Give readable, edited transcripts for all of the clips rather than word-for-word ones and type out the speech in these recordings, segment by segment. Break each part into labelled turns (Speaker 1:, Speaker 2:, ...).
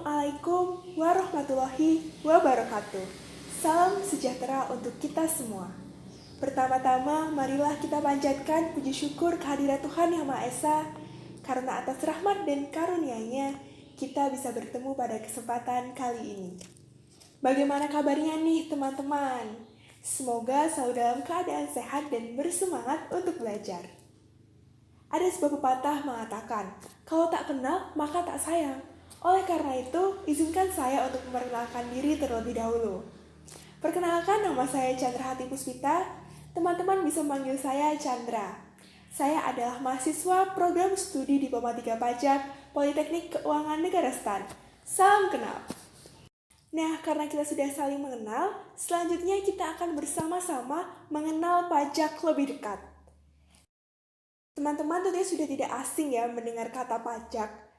Speaker 1: Assalamualaikum warahmatullahi wabarakatuh. Salam sejahtera untuk kita semua. Pertama-tama, marilah kita panjatkan puji syukur kehadirat Tuhan Yang Maha Esa, karena atas rahmat dan karunia-Nya, kita bisa bertemu pada kesempatan kali ini. Bagaimana kabarnya nih teman-teman? Semoga selalu dalam keadaan sehat dan bersemangat untuk belajar. Ada sebuah pepatah mengatakan, kalau tak kenal maka tak sayang. Oleh karena itu, izinkan saya untuk memperkenalkan diri terlebih dahulu. Perkenalkan, nama saya Chandra Hati Puspita. Teman-teman bisa memanggil saya Chandra. Saya adalah mahasiswa program studi Diploma 3 Pajak Politeknik Keuangan Negara STAN. Salam kenal. Nah, karena kita sudah saling mengenal, selanjutnya kita akan bersama-sama mengenal pajak lebih dekat. Teman-teman tentunya sudah tidak asing ya mendengar kata pajak.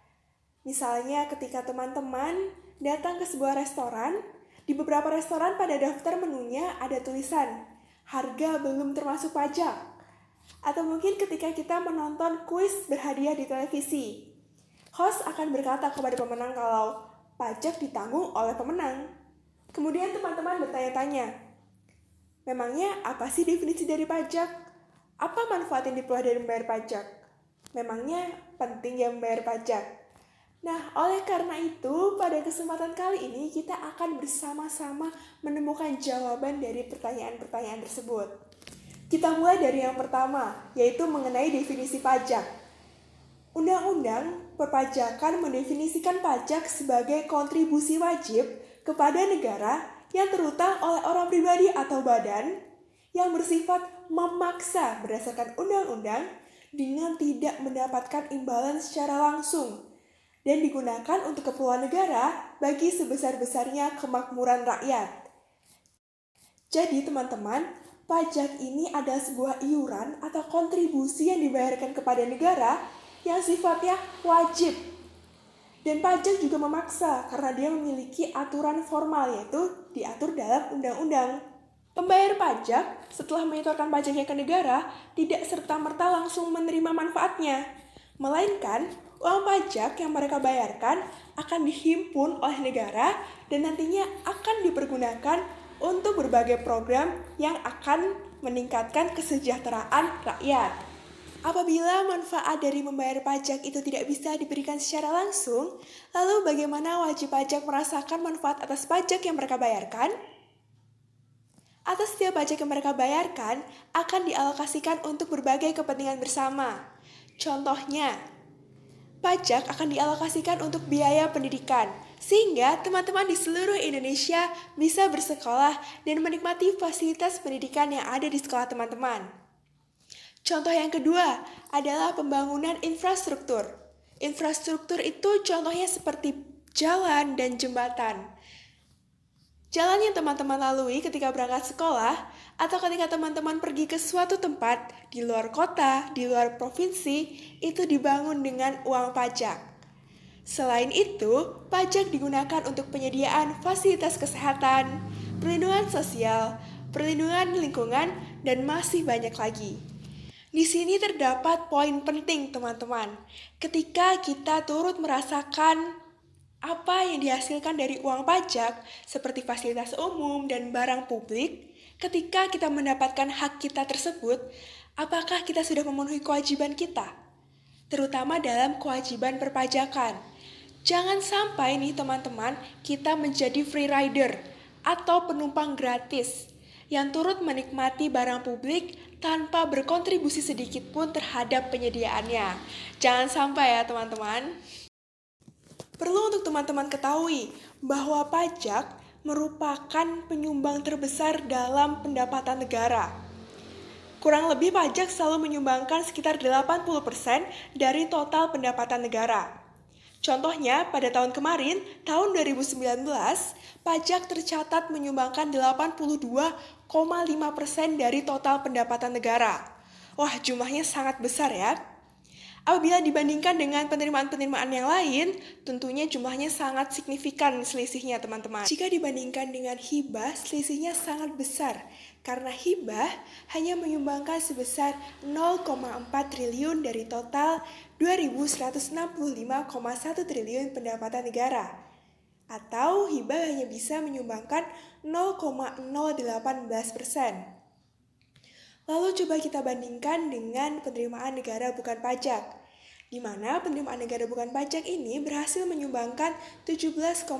Speaker 1: Misalnya ketika teman-teman datang ke sebuah restoran, di beberapa restoran pada daftar menunya ada tulisan, harga belum termasuk pajak. Atau mungkin ketika kita menonton kuis berhadiah di televisi, host akan berkata kepada pemenang kalau pajak ditanggung oleh pemenang. Kemudian teman-teman bertanya-tanya, memangnya apa sih definisi dari pajak? Apa manfaat yang diperoleh dari membayar pajak? Memangnya penting ya membayar pajak? Nah, oleh karena itu, pada kesempatan kali ini kita akan bersama-sama menemukan jawaban dari pertanyaan-pertanyaan tersebut. Kita mulai dari yang pertama, yaitu mengenai definisi pajak. Undang-Undang Perpajakan mendefinisikan pajak sebagai kontribusi wajib kepada negara yang terutang oleh orang pribadi atau badan yang bersifat memaksa berdasarkan undang-undang dengan tidak mendapatkan imbalan secara langsung dan digunakan untuk keperluan negara bagi sebesar-besarnya kemakmuran rakyat. Jadi teman-teman, pajak ini adalah sebuah iuran atau kontribusi yang dibayarkan kepada negara yang sifatnya wajib. Dan pajak juga memaksa karena dia memiliki aturan formal, yaitu diatur dalam undang-undang. Pembayar pajak setelah menyetorkan pajaknya ke negara tidak serta-merta langsung menerima manfaatnya, melainkan uang pajak yang mereka bayarkan akan dihimpun oleh negara dan nantinya akan dipergunakan untuk berbagai program yang akan meningkatkan kesejahteraan rakyat. Apabila manfaat dari membayar pajak itu tidak bisa diberikan secara langsung, lalu bagaimana wajib pajak merasakan manfaat atas pajak yang mereka bayarkan? Atas setiap pajak yang mereka bayarkan akan dialokasikan untuk berbagai kepentingan bersama. Contohnya, pajak akan dialokasikan untuk biaya pendidikan, sehingga teman-teman di seluruh Indonesia bisa bersekolah dan menikmati fasilitas pendidikan yang ada di sekolah teman-teman. Contoh yang kedua adalah pembangunan infrastruktur. Infrastruktur itu contohnya seperti jalan dan jembatan. Jalan yang teman-teman lalui ketika berangkat sekolah atau ketika teman-teman pergi ke suatu tempat di luar kota, di luar provinsi, itu dibangun dengan uang pajak. Selain itu, pajak digunakan untuk penyediaan fasilitas kesehatan, perlindungan sosial, perlindungan lingkungan, dan masih banyak lagi. Di sini terdapat poin penting teman-teman. Ketika kita turut merasakan apa yang dihasilkan dari uang pajak, seperti fasilitas umum dan barang publik, ketika kita mendapatkan hak kita tersebut, apakah kita sudah memenuhi kewajiban kita? Terutama dalam kewajiban perpajakan. Jangan sampai nih teman-teman, kita menjadi free rider atau penumpang gratis yang turut menikmati barang publik tanpa berkontribusi sedikit pun terhadap penyediaannya. Jangan sampai ya teman-teman. Perlu untuk teman-teman ketahui bahwa pajak merupakan penyumbang terbesar dalam pendapatan negara. Kurang lebih pajak selalu menyumbangkan sekitar 80% dari total pendapatan negara. Contohnya, pada tahun kemarin, tahun 2019, pajak tercatat menyumbangkan 82,5% dari total pendapatan negara. Wah, jumlahnya sangat besar ya. Apabila dibandingkan dengan penerimaan-penerimaan yang lain, tentunya jumlahnya sangat signifikan selisihnya teman-teman. Jika dibandingkan dengan hibah, selisihnya sangat besar, karena hibah hanya menyumbangkan sebesar 0,4 triliun dari total 2.165,1 triliun pendapatan negara. atau hibah hanya bisa menyumbangkan 0,018%. Lalu coba kita bandingkan dengan penerimaan negara bukan pajak, di mana penerimaan negara bukan pajak ini berhasil menyumbangkan 17,47%.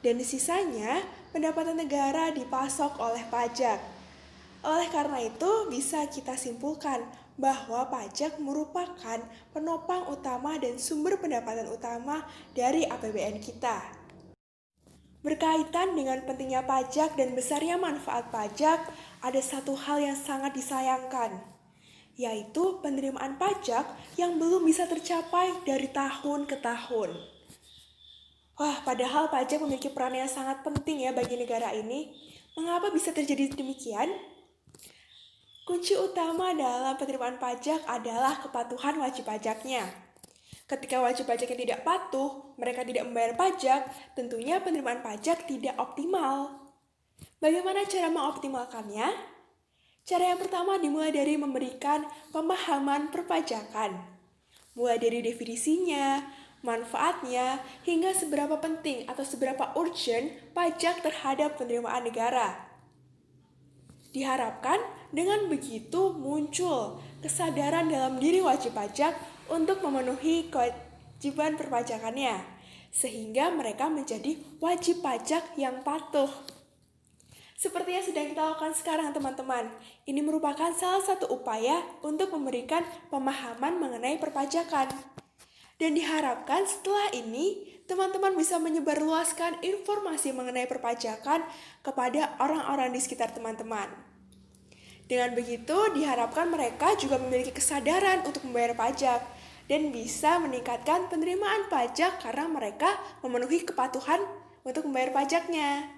Speaker 1: Dan sisanya, pendapatan negara dipasok oleh pajak. Oleh karena itu, bisa kita simpulkan bahwa pajak merupakan penopang utama dan sumber pendapatan utama dari APBN kita. Berkaitan dengan pentingnya pajak dan besarnya manfaat pajak, ada satu hal yang sangat disayangkan, yaitu penerimaan pajak yang belum bisa tercapai dari tahun ke tahun. Wah, padahal pajak memiliki peran yang sangat penting ya bagi negara ini. Mengapa bisa terjadi demikian? Kunci utama dalam penerimaan pajak adalah kepatuhan wajib pajaknya. Ketika wajib pajaknya tidak patuh, mereka tidak membayar pajak, tentunya penerimaan pajak tidak optimal. Bagaimana cara mengoptimalkannya? Cara yang pertama dimulai dari memberikan pemahaman perpajakan. Mulai dari definisinya, manfaatnya, hingga seberapa penting atau seberapa urgent pajak terhadap penerimaan negara. Diharapkan dengan begitu muncul kesadaran dalam diri wajib pajak untuk memenuhi kewajiban perpajakannya, sehingga mereka menjadi wajib pajak yang patuh. Seperti yang sedang kita lakukan sekarang teman-teman, ini merupakan salah satu upaya untuk memberikan pemahaman mengenai perpajakan. Dan diharapkan setelah ini, teman-teman bisa menyebarluaskan informasi mengenai perpajakan kepada orang-orang di sekitar teman-teman. Dengan begitu, diharapkan mereka juga memiliki kesadaran untuk membayar pajak dan bisa meningkatkan penerimaan pajak karena mereka memenuhi kepatuhan untuk membayar pajaknya.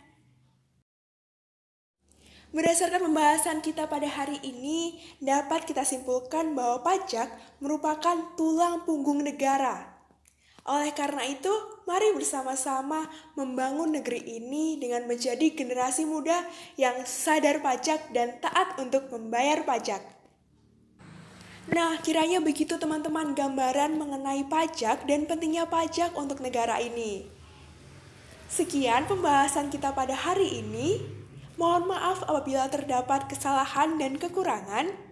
Speaker 1: Berdasarkan pembahasan kita pada hari ini, dapat kita simpulkan bahwa pajak merupakan tulang punggung negara. Oleh karena itu, mari bersama-sama membangun negeri ini dengan menjadi generasi muda yang sadar pajak dan taat untuk membayar pajak. Nah, kiranya begitu teman-teman gambaran mengenai pajak dan pentingnya pajak untuk negara ini. Sekian pembahasan kita pada hari ini. Mohon maaf apabila terdapat kesalahan dan kekurangan.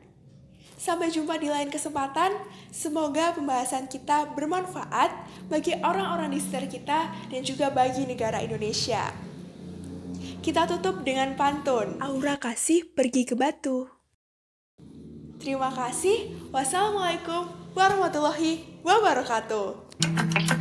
Speaker 1: Sampai jumpa di lain kesempatan. Semoga pembahasan kita bermanfaat bagi orang-orang di sekitar kita dan juga bagi negara Indonesia. Kita tutup dengan pantun. Aura kasih pergi ke batu. Terima kasih. Wassalamualaikum warahmatullahi wabarakatuh.